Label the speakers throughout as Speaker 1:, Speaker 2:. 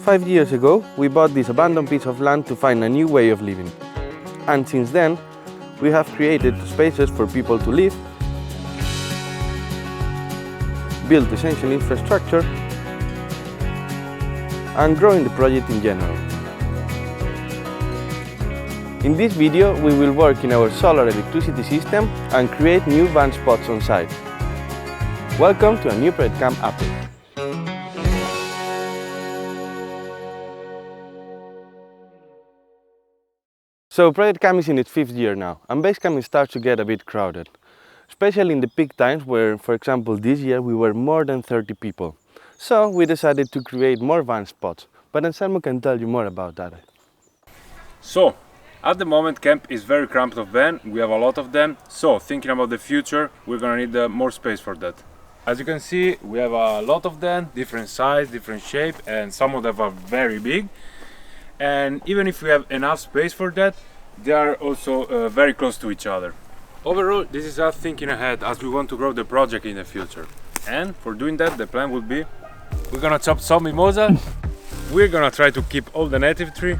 Speaker 1: 5 years ago, we bought this abandoned piece of land to find a new way of living. And since then, we have created spaces for people to live, build essential infrastructure, and growing the project in general. In this video, we will work in our solar electricity system and create new van spots on site. Welcome to a new Basekamp update. So Basekamp is in its 5th year now, and Basekamp starts to get a bit crowded. Especially in the peak times where, for example, this year we were more than 30 people. So we decided to create more van spots, but Anselmo can tell you more about that.
Speaker 2: So, at the moment Kamp is very cramped of van, we have a lot of them, so thinking about the future, we're gonna need more space for that. As you can see, we have a lot of them, different size, different shape, and some of them are very big. And even if we have enough space for that, they are also very close to each other. Overall, this is us thinking ahead as we want to grow the project in the future. And for doing that, the plan would be, we're gonna chop some mimosa, we're gonna try to keep all the native tree,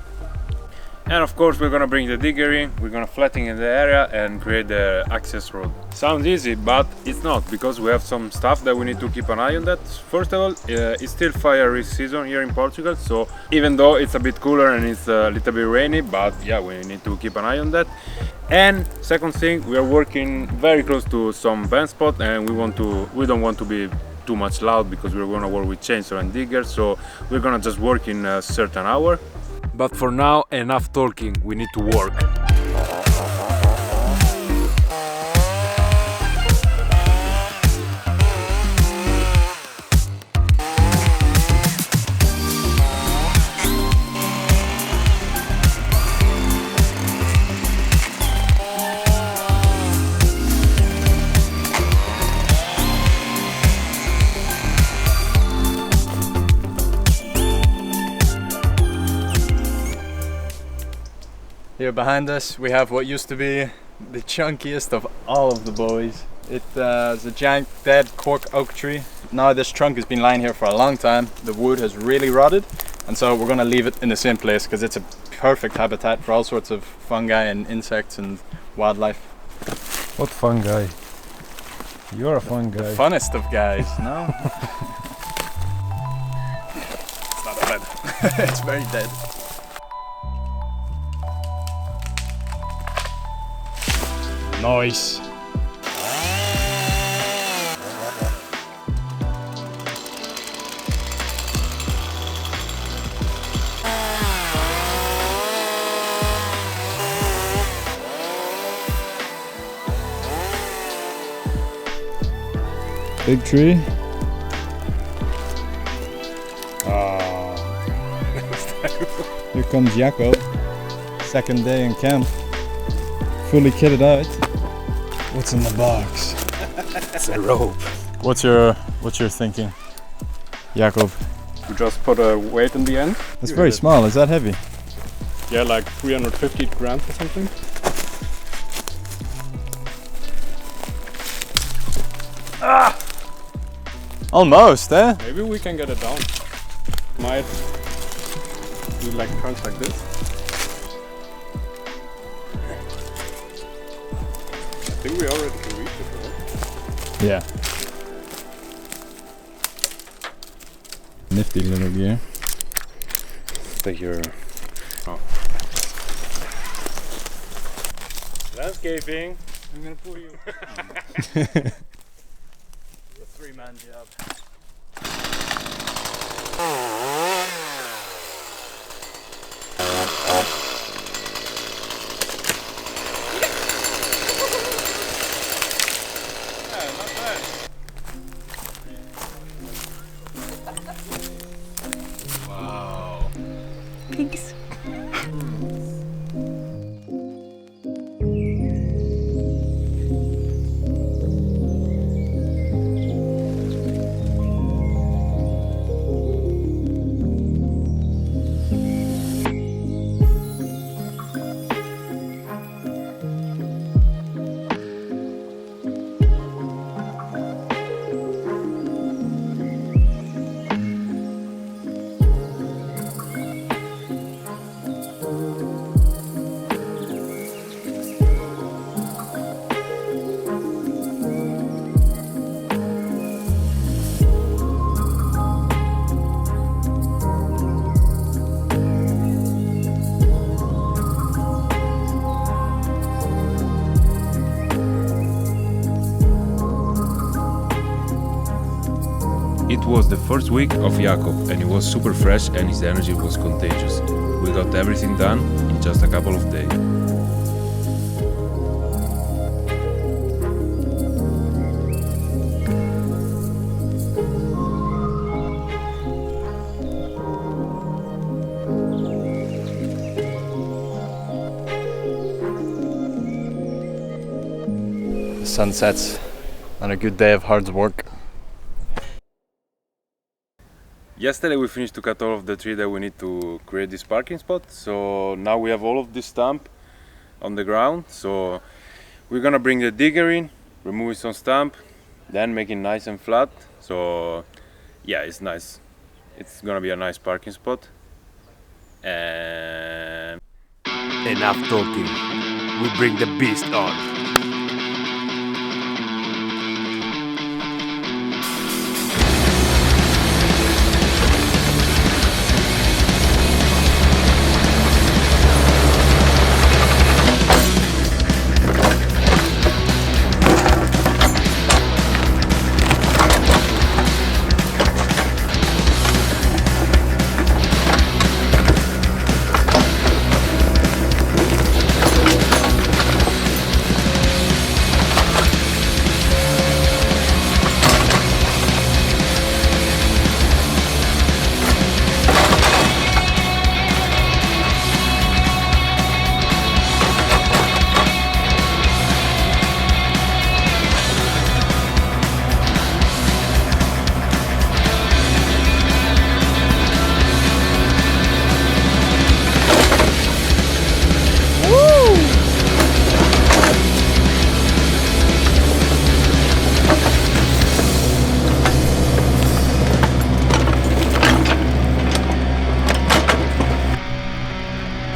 Speaker 2: and of course we're gonna bring the digger in, we're gonna flatten in the area and create the access road. Sounds easy, but it's not, because we have some stuff that we need to keep an eye on that. First of all, it's still fire risk season here in Portugal, so even though it's a bit cooler and it's a little bit rainy, but yeah, we need to keep an eye on that. And second thing, we are working very close to some van spot, and we don't want to be too much loud because we're gonna work with chainsaw and digger, so we're gonna just work in a certain hour. But for now, enough talking, we need to work.
Speaker 3: Here behind us we have what used to be the chunkiest of all of the boys. It's a giant dead cork oak tree. Now this trunk has been lying here for a long time. The wood has really rotted, and so we're going to leave it in the same place because it's a perfect habitat for all sorts of fungi and insects and wildlife.
Speaker 2: What fungi? You're a fun guy.
Speaker 3: The funnest of guys, no? It's not dead. It's very dead. Nice.
Speaker 4: Big tree. Here comes Jacob. Second day in camp. Fully kitted out. What's in the box?
Speaker 3: It's a rope.
Speaker 4: What's your thinking, Jacob?
Speaker 5: You just put a weight in the end.
Speaker 4: It's very small. Is that heavy?
Speaker 5: Yeah, like 350 grams or something.
Speaker 4: Ah! Almost, eh?
Speaker 5: Maybe we can get it down. Might do like turns like this. I think we already can reach it, right?
Speaker 4: Yeah. Nifty little gear.
Speaker 5: Think you're... Oh.
Speaker 2: Landscaping. I'm gonna pull you.
Speaker 3: A three-man job.
Speaker 2: Wow.
Speaker 6: Thanks.
Speaker 2: was the first week of Jakob and he was super fresh and his energy was contagious. We got everything done in just a couple of days.
Speaker 3: The sun sets on a good day of hard work.
Speaker 2: Yesterday we finished to cut all of the tree that we need to create this parking spot. So now we have all of this stump on the ground. So we're gonna bring the digger in, remove some stump, then make it nice and flat. So yeah, it's nice. It's gonna be a nice parking spot. And
Speaker 1: Enough talking. We bring the beast on.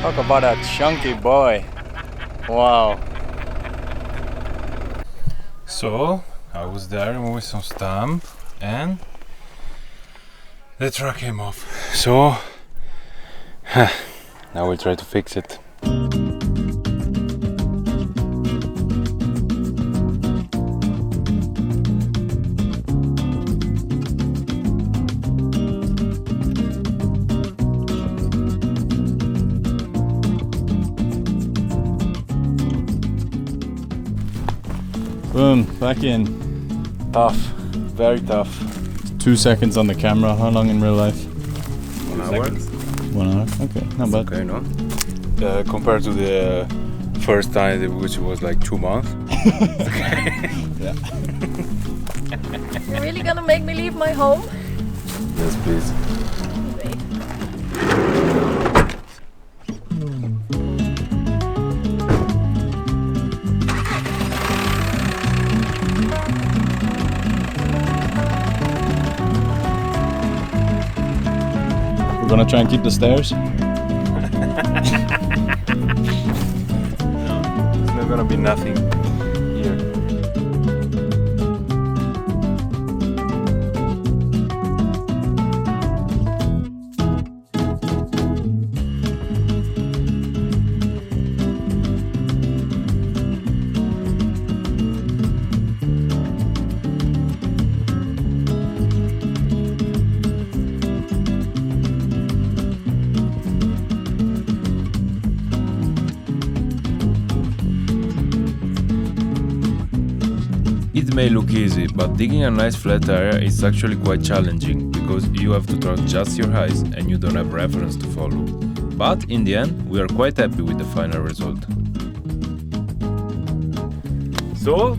Speaker 3: Talk about a chunky boy. Wow.
Speaker 2: so I was there removing some stump and the truck came off. So now we'll try to fix it.
Speaker 4: Boom, back in.
Speaker 2: Tough, very tough.
Speaker 4: 2 seconds on the camera. How long in real life?
Speaker 2: 1 hour.
Speaker 4: 1 hour. Okay, not bad.
Speaker 2: Okay, no? Compared to the first time, which was like 2 months.
Speaker 6: You're really gonna make me leave my home?
Speaker 2: Yes, please.
Speaker 4: We're gonna try and keep the stairs.
Speaker 2: It's not gonna be nothing here. It may look easy, but digging a nice flat area is actually quite challenging because you have to trust just your eyes and you don't have reference to follow. But in the end, we are quite happy with the final result. So,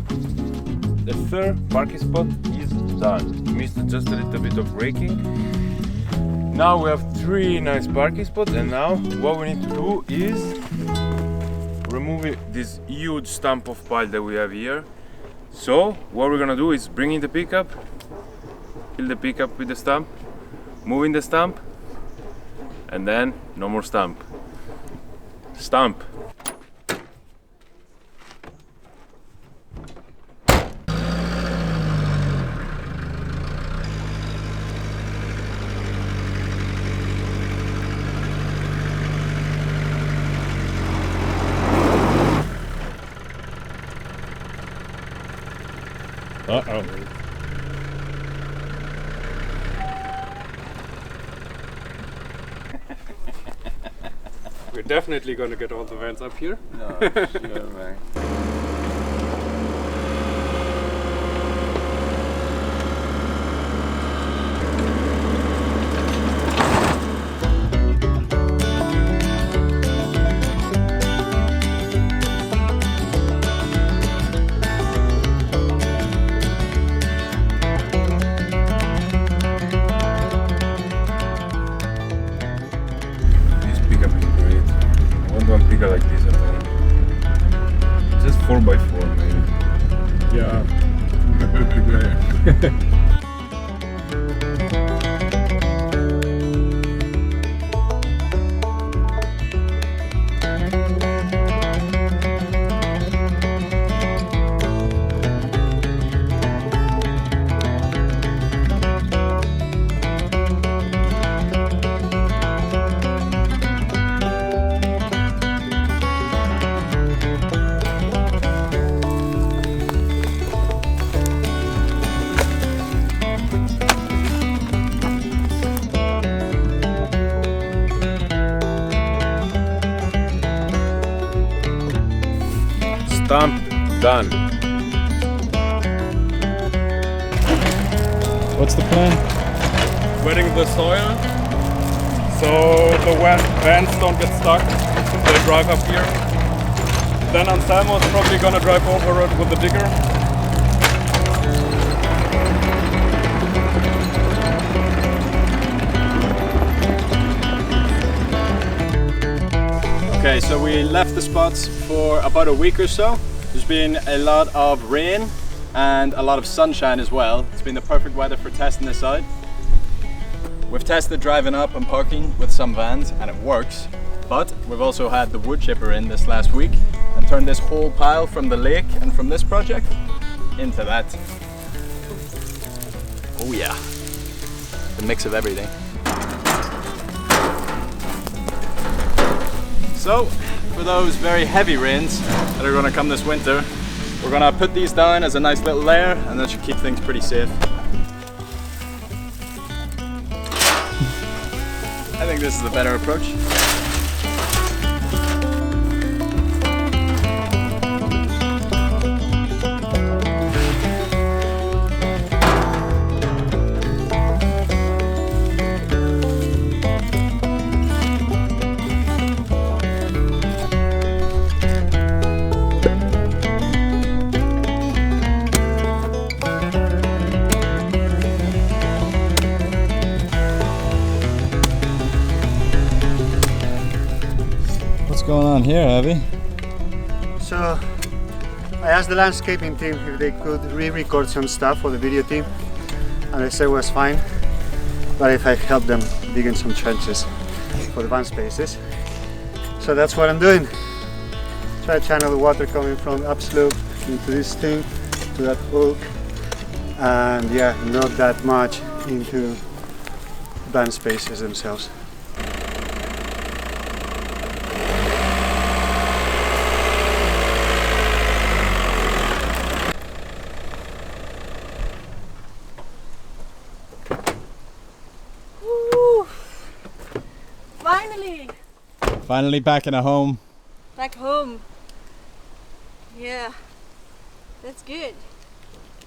Speaker 2: the third parking spot is done. We missed just a little bit of raking. Now we have 3 nice parking spots, and now what we need to do is remove this huge stump of pile that we have here. So what we're gonna do is bring in the pickup, fill the pickup with the stump, move in the stump, and then no more stump. Stump.
Speaker 4: Uh-oh.
Speaker 5: We're definitely gonna get all the vans up here.
Speaker 2: No, sure, man. This pickup is great. I want one pickup like this at home. Just 4x4, man.
Speaker 5: Yeah.
Speaker 2: That could be great. Stump done.
Speaker 4: What's the plan?
Speaker 5: Wetting the soil so the vans don't get stuck. They drive up here. Then Anselmo's probably gonna drive over it with the digger.
Speaker 3: Okay, so we left the spots for about a week or so. There's been a lot of rain and a lot of sunshine as well. It's been the perfect weather for testing this out. We've tested driving up and parking with some vans and it works, but we've also had the wood chipper in this last week and turned this whole pile from the lake and from this project into that. Oh yeah, the mix of everything. So, for those very heavy rains that are going to come this winter, we're going to put these down as a nice little layer and that should keep things pretty safe. I think this is the better approach.
Speaker 4: What's going on here, Abby?
Speaker 7: So I asked the landscaping team if they could re-record some stuff for the video team, and they said it was fine, but if I help them dig in some trenches for the van spaces. So that's what I'm doing. Try to channel the water coming from upslope into this thing to that oak, and yeah, not that much into van spaces themselves.
Speaker 6: Woo! Finally!
Speaker 4: Finally back in a home.
Speaker 6: Back home. Yeah, that's good.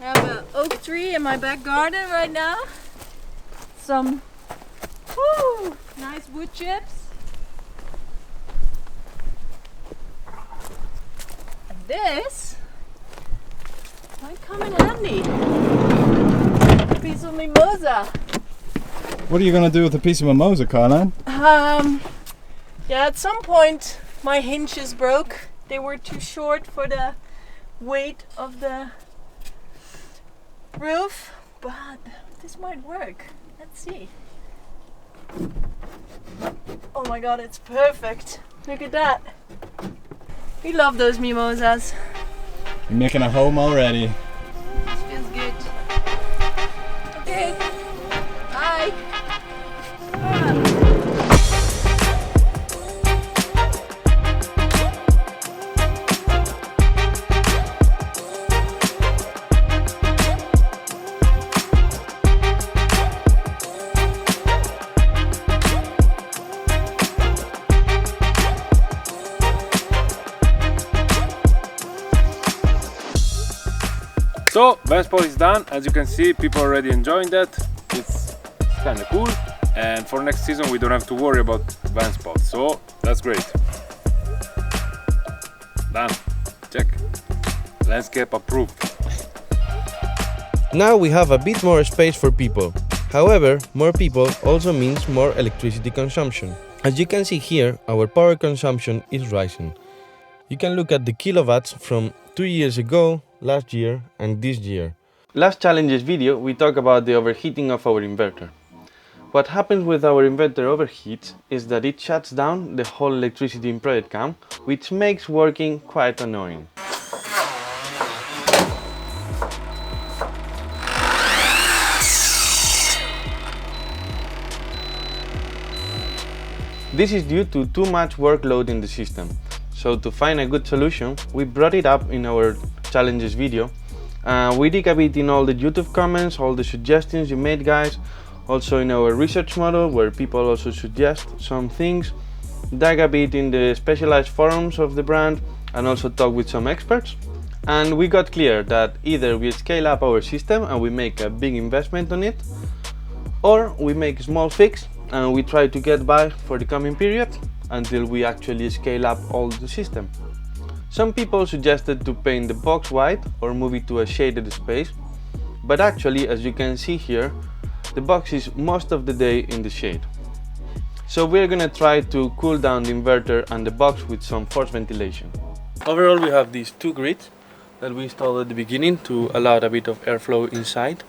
Speaker 6: I have an oak tree in my back garden right now. Some nice wood chips. And this might come in handy. A piece of mimosa.
Speaker 4: What are you gonna do with a piece of mimosa, Caroline?
Speaker 6: Yeah, at some point my hinges broke. They were too short for the weight of the roof, but this might work. Let's see. Oh my god, it's perfect. Look at that. We love those mimosas.
Speaker 4: You're making a home already.
Speaker 6: This feels good. Okay. Bye.
Speaker 2: So van spot is done. As you can see, people are already enjoying that. It's kind of cool. And for next season we don't have to worry about van spot. So that's great. Done. Check. Landscape approved.
Speaker 1: Now we have a bit more space for people. However, more people also means more electricity consumption. As you can see here, our power consumption is rising. You can look at the kilowatts from 2 years ago, last year and this year. Last challenges video we talked about the overheating of our inverter. What happens with our inverter overheats is that it shuts down the whole electricity in Project Kamp, which makes working quite annoying. This is due to too much workload in the system. So to find a good solution, we brought it up in our challenges video. We dig a bit in all the YouTube comments, all the suggestions you made, guys. Also in our research model, where people also suggest some things. Dug a bit in the specialized forums of the brand and also talk with some experts. And we got clear that either we scale up our system and we make a big investment on it, or we make a small fix and we try to get by for the coming period until we actually scale up all the system. Some people suggested to paint the box white or move it to a shaded space, but actually, as you can see here, the box is most of the day in the shade. So we're gonna try to cool down the inverter and the box with some forced ventilation. Overall, we have these two grids that we installed at the beginning to allow a bit of airflow inside.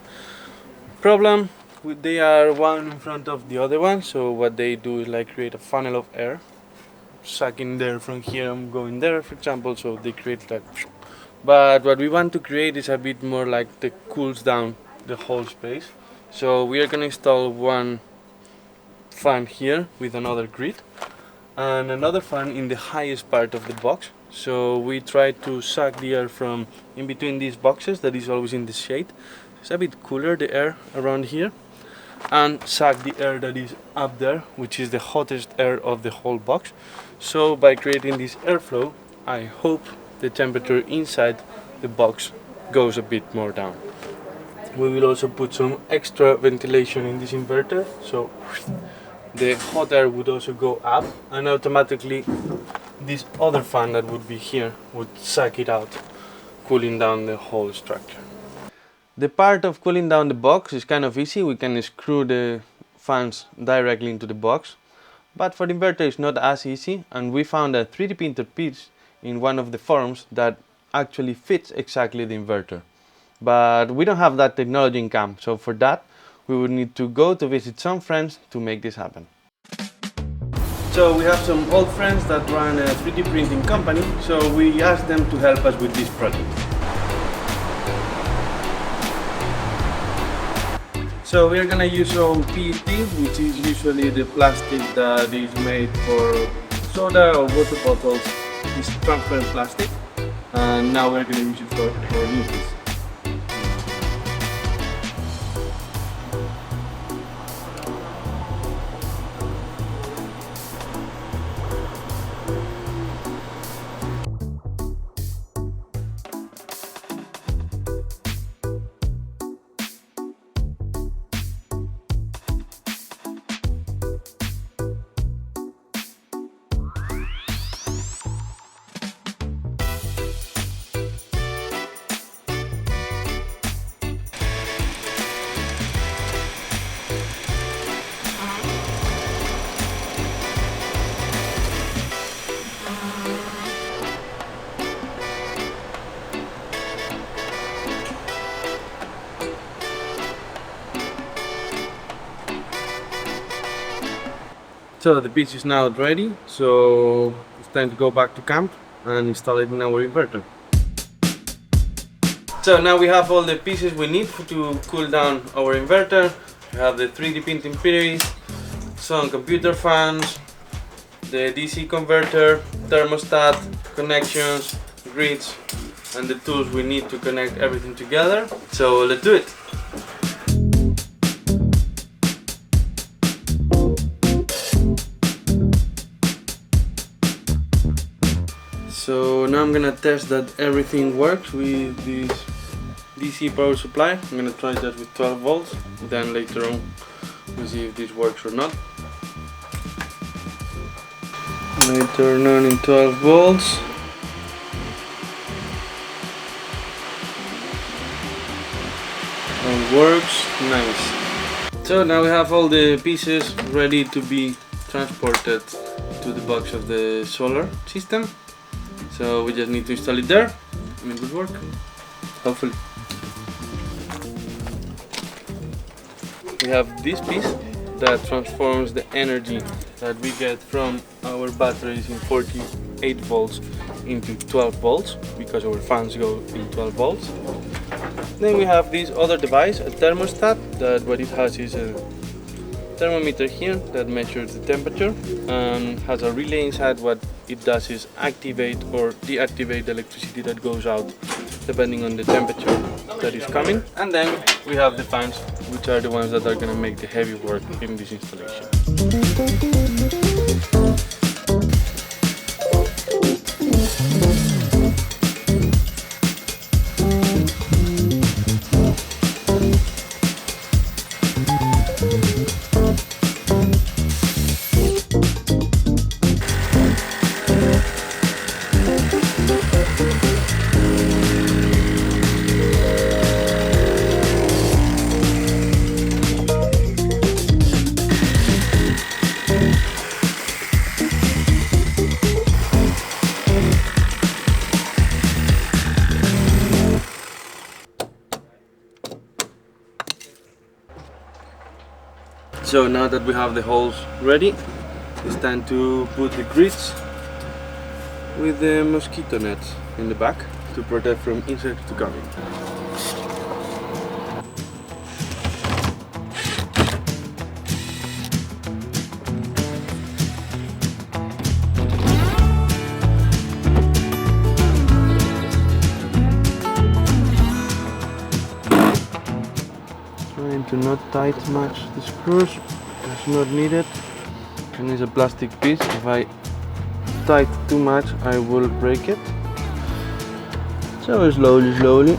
Speaker 1: Problem, they are one in front of the other one, so what they do is like create a funnel of air, sucking there from here and going there, for example, so they create that. But what we want to create is a bit more like that cools down the whole space. So we are going to install one fan here with another grid and another fan in the highest part of the box. So we try to suck the air from in between these boxes that is always in the shade. It's a bit cooler, the air around here, and suck the air that is up there, which is the hottest air of the whole box. So by creating this airflow, I hope the temperature inside the box goes a bit more down. We will also put some extra ventilation in this inverter, so the hot air would also go up and automatically this other fan that would be here would suck it out, cooling down the whole structure. The part of cooling down the box is kind of easy. We can screw the fans directly into the box, but for the inverter it's not as easy, and we found a 3D printed piece in one of the forums that actually fits exactly the inverter. But we don't have that technology in Kamp, so for that we would need to go to visit some friends to make this happen. So we have some old friends that run a 3D printing company, so we asked them to help us with this project. So we are gonna use some PET, which is usually the plastic that is made for soda or water bottles. It's transparent plastic, and now we're gonna use it for noodles. So the piece is now ready, so it's time to go back to Kamp and install it in our inverter. So now we have all the pieces we need to cool down our inverter. We have the 3D printing piece, some computer fans, the DC converter, thermostat, connections, grids, and the tools we need to connect everything together. So let's do it! So now I'm gonna test that everything works with DC power supply. I'm gonna try that with 12 volts. Then later on we'll see if this works or not. I turn on in 12 volts. It works, nice. So now we have all the pieces ready to be transported to the box of the solar system. So we just need to install it there and it will work, hopefully. We have this piece that transforms the energy that we get from our batteries in 48 volts into 12 volts because our fans go in 12 volts. Then we have this other device, a thermostat, that what it has is a thermometer here that measures the temperature and has a relay inside. What it does is activate or deactivate the electricity that goes out depending on the temperature that is coming. And then we have the fans, which are the ones that are going to make the heavy work in this installation. So now that we have the holes ready, it's time to put the grids with the mosquito nets in the back to protect from insects to come in. Trying to not tight match the screws, it's not needed, and it's a plastic piece. If I tight too much I will break it. So slowly.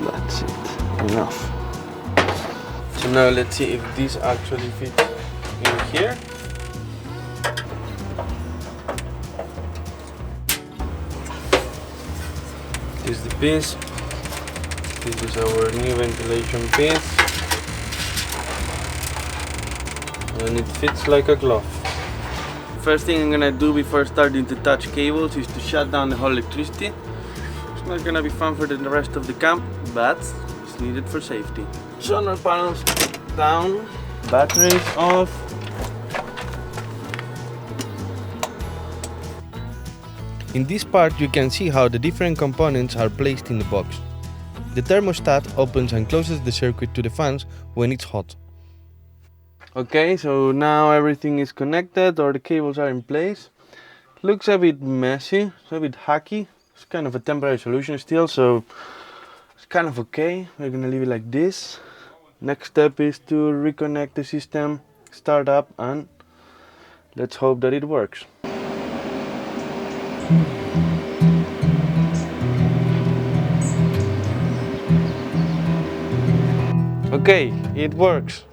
Speaker 1: That's it, enough. So now let's see if this actually fits in here. This is the piece. This is our new ventilation piece. And it fits like a glove. First thing I'm gonna do before starting to touch cables is to shut down the whole electricity. It's not gonna be fun for the rest of the camp, but it's needed for safety. Solar panels down, batteries off. In this part you can see how the different components are placed in the box. The thermostat opens and closes the circuit to the fans when it's hot. Okay, so now everything is connected, or the cables are in place. Looks a bit messy, it's a bit hacky. It's kind of a temporary solution still, so it's kind of okay. We're gonna leave it like this. Next step is to reconnect the system, start up, and let's hope that it works. Okay, it works.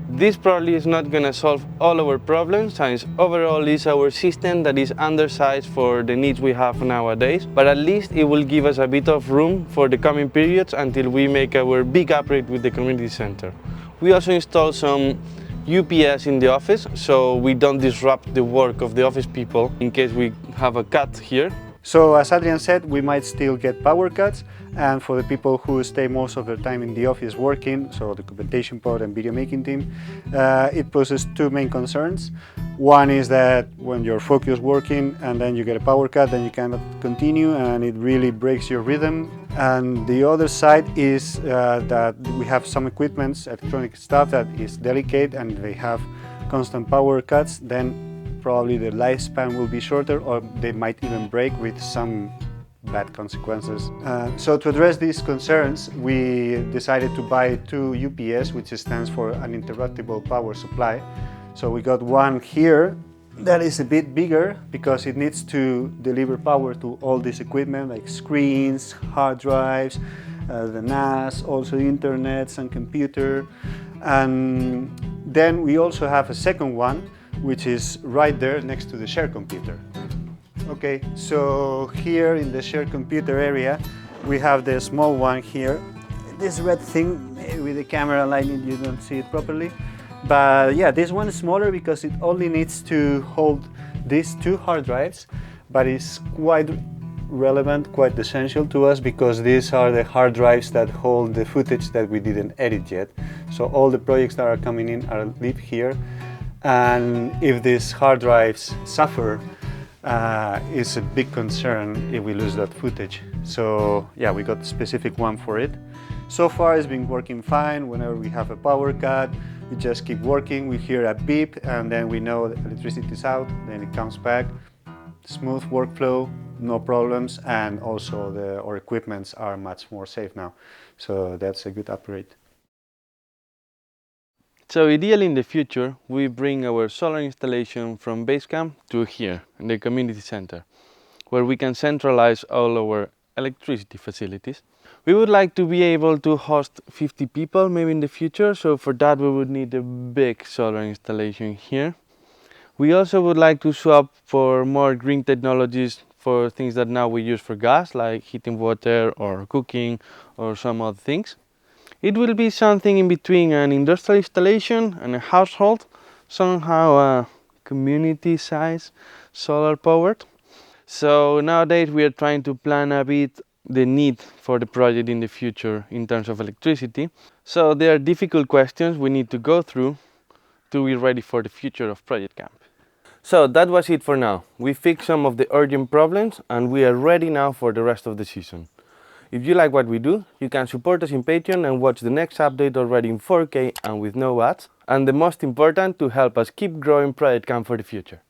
Speaker 1: This probably is not gonna solve all our problems, since overall it's our system that is undersized for the needs we have nowadays, but at least it will give us a bit of room for the coming periods until we make our big upgrade with the community center. We also installed some UPS in the office, so we don't disrupt the work of the office people in case we have a cut here.
Speaker 7: So as Adrian said, we might still get power cuts, and for the people who stay most of their time in the office working, so the documentation part and video making team, it poses two main concerns. One is that when you're focused working and then you get a power cut, then you cannot continue and it really breaks your rhythm. And the other side is that we have some equipments, electronic stuff that is delicate, and they have constant power cuts, then probably the lifespan will be shorter, or they might even break with some bad consequences. So to address these concerns, we decided to buy two UPS, which stands for uninterruptible power supply. So we got one here that is a bit bigger because it needs to deliver power to all this equipment like screens, hard drives, the NAS, also internet, some computer. And then we also have a second one which is right there next to the shared computer. Okay, so here in the shared computer area we have the small one here. This red thing, maybe with the camera lighting you don't see it properly. But yeah, this one is smaller because it only needs to hold these two hard drives, but it's quite relevant, quite essential to us because these are the hard drives that hold the footage that we didn't edit yet. So all the projects that are coming in are live here, and if these hard drives suffer, it's a big concern if we lose that footage. So yeah, we got a specific one for it. So far it's been working fine. Whenever we have a power cut, we just keep working, we hear a beep and then we know the electricity is out, then it comes back. Smooth workflow, no problems, and also our equipments are much more safe now. So that's a good upgrade.
Speaker 1: So ideally in the future, we bring our solar installation from Basekamp to here, in the community center, where we can centralize all our electricity facilities. We would like to be able to host 50 people maybe in the future, so for that we would need a big solar installation here. We also would like to swap for more green technologies for things that now we use for gas, like heating water or cooking or some other things. It will be something in between an industrial installation and a household, somehow a community size solar powered. So nowadays we are trying to plan a bit the need for the project in the future in terms of electricity. So there are difficult questions we need to go through to be ready for the future of Project Kamp. So that was it for now. We fixed some of the urgent problems and we are ready now for the rest of the season. If you like what we do, you can support us in Patreon and watch the next update already in 4K and with no ads. And the most important, to help us keep growing Project Kamp for the future.